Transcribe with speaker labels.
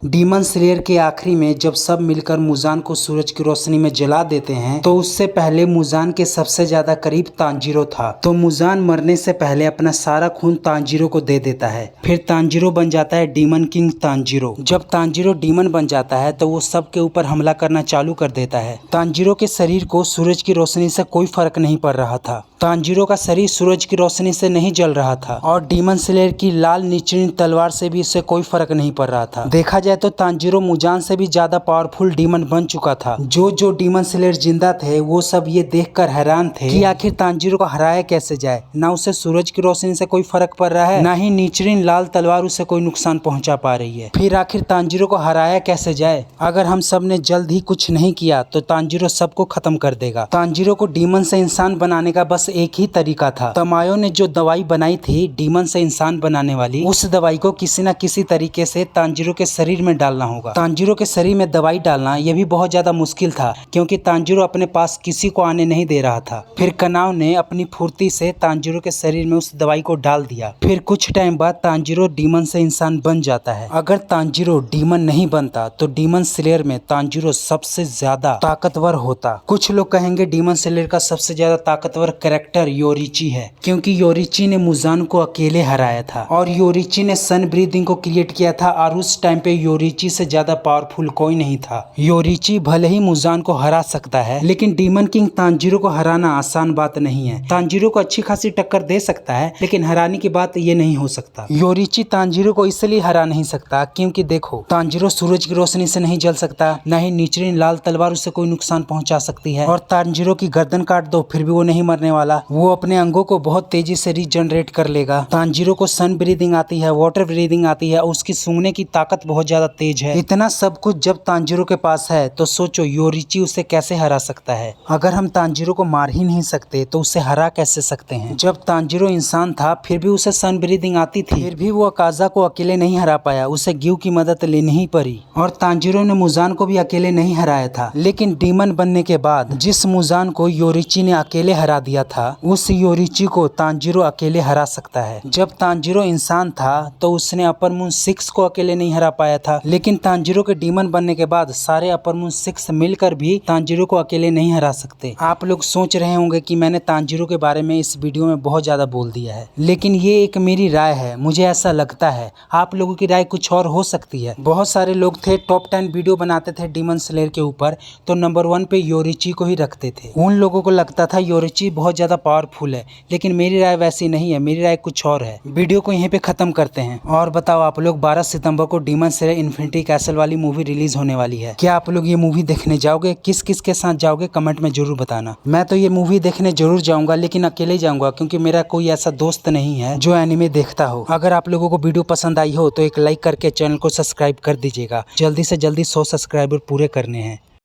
Speaker 1: Demon slayer के आखिरी में जब सब मिलकर मुजान को सूरज की रोशनी में जला देते हैं तो उससे पहले मुजान के सबसे ज्यादा करीब तांजीरो था। तो मुजान मरने से पहले अपना सारा खून तांजीरो को दे देता है। फिर तांजीरो बन जाता है डीमन किंग तांजीरो। जब तांजीरो डीमन बन जाता है तो वो सबके ऊपर हमला करना चालू कर देता है। तांजीरो के शरीर को सूरज की रोशनी से कोई फर्क नहीं पड़ रहा था। तांजीरो का शरीर सूरज की रोशनी से नहीं जल रहा था और डीमन स्लेयर की लाल निचली तलवार से भी इससे कोई फर्क नहीं पड़ रहा था। देखा जाए तो तांजीरो मुजान से भी ज्यादा पावरफुल डीमन बन चुका था। जो डीमन स्लेयर जिंदा थे वो सब ये देखकर हैरान थे कि आखिर तांजीरो को हराया कैसे जाए। ना उसे सूरज की रोशनी से कोई फर्क पड़ रहा है, ना ही निचली लाल तलवार उसे कोई नुकसान पहुंचा पा रही है। फिर आखिर तांजीरो को हराया कैसे जाए? अगर हम सब ने जल्द ही कुछ नहीं किया तो तांजीरो सबको खत्म कर देगा। तांजीरो को डीमन से इंसान बनाने का बस एक ही तरीका था। तमायो ने जो दवाई बनाई थी डीमन से इंसान बनाने वाली, उस दवाई को किसी न किसी तरीके से तांजीरो के शरीर में डालना होगा। तांजीरो के शरीर में दवाई डालना यह भी बहुत ज्यादा मुश्किल था क्योंकि तांजीरो अपने पास किसी को आने नहीं दे रहा था। फिर कनाव ने अपनी फुर्ती से तांजीरो के शरीर में उस दवाई को डाल दिया। फिर कुछ टाइम बाद तांजीरो डीमन से इंसान बन जाता है। अगर तांजीरो डीमन नहीं बनता तो डीमन स्लेयर में तांजीरो सबसे ज्यादा ताकतवर होता। कुछ लोग कहेंगे डीमन स्लेयर का सबसे ज्यादा ताकतवर कैरेक्टर योरिची है क्योंकि योरिची ने मुजान को अकेले हराया था और योरिची ने सन ब्रीदिंग को क्रिएट किया था और उस टाइम पे योरिची से ज्यादा पावरफुल कोई नहीं था। योरिची भले ही मुजान को हरा सकता है लेकिन डीमन किंग तांजीरो को हराना आसान बात नहीं है। तांजीरो को अच्छी खासी टक्कर दे सकता है लेकिन हराने की बात ये नहीं हो सकता। योरिची तांजीरो को इसलिए हरा नहीं सकता क्योंकि देखो, तांजीरो सूरज की रोशनी से नहीं जल सकता, न ही निचली लाल तलवार उसे कोई नुकसान पहुंचा सकती है और तांजीरो की गर्दन काट दो फिर भी वो नहीं मरने वाला। वो अपने अंगों को बहुत तेजी से रीजनरेट कर लेगा। तांजीरो को सन ब्रीदिंग आती है, वाटर ब्रीदिंग आती है, उसकी सूंघने की ताकत बहुत ज्यादा तेज है। इतना सब कुछ जब तांजीरो के पास है तो सोचो योरिची उसे कैसे हरा सकता है। अगर हम तांजीरो को मार ही नहीं सकते तो उसे हरा कैसे सकते हैं? जब तांजीरो इंसान था फिर भी उसे सन ब्रीदिंग आती थी, फिर भी वो अकाजा को अकेले नहीं हरा पाया, उसे गिव की मदद लेनी ही पड़ी। और तांजीरो ने मुजान को भी अकेले नहीं हराया था। लेकिन डीमन बनने के बाद जिस मुजान को योरिची ने अकेले हरा दिया था उस योरिची को तांजीरो अकेले हरा सकता है। जब तांजीरो इंसान था तो उसने अपर मून 6 को अकेले नहीं हरा पाया था, लेकिन तांजीरो के डीमन बनने के बाद सारे अपर मून 6 मिलकर भी तांजीरो को अकेले नहीं हरा सकते। आप लोग सोच रहे होंगे कि मैंने तांजीरो के बारे में इस वीडियो में बहुत ज्यादा बोल दिया है, लेकिन ये एक मेरी राय है, मुझे ऐसा लगता है। आप लोगों की राय कुछ और हो सकती है। बहुत सारे लोग थे टॉप 10 वीडियो बनाते थे डीमन स्लेयर के ऊपर तो नंबर 1 पे योरिची को ही रखते थे। उन लोगों को लगता था योरिची बहुत ज्यादा पावरफुल है, लेकिन मेरी राय वैसी नहीं है, मेरी राय कुछ और है। वीडियो को यहीं पे खत्म करते हैं। और बताओ आप लोग, 12 सितंबर को डीमन स्लेयर इन्फिनिटी कैसल वाली मूवी रिलीज होने वाली है। क्या आप लोग ये मूवी देखने जाओगे? किस किस के साथ जाओगे कमेंट में जरूर बताना। मैं तो ये मूवी देखने जरूर जाऊंगा लेकिन अकेले जाऊंगा क्योंकि मेरा कोई ऐसा दोस्त नहीं है जो एनिमे देखता हो। अगर आप लोगों को वीडियो पसंद आई हो तो एक लाइक करके चैनल को सब्सक्राइब कर दीजिएगा। जल्दी से जल्दी 100 सब्सक्राइबर पूरे करने हैं।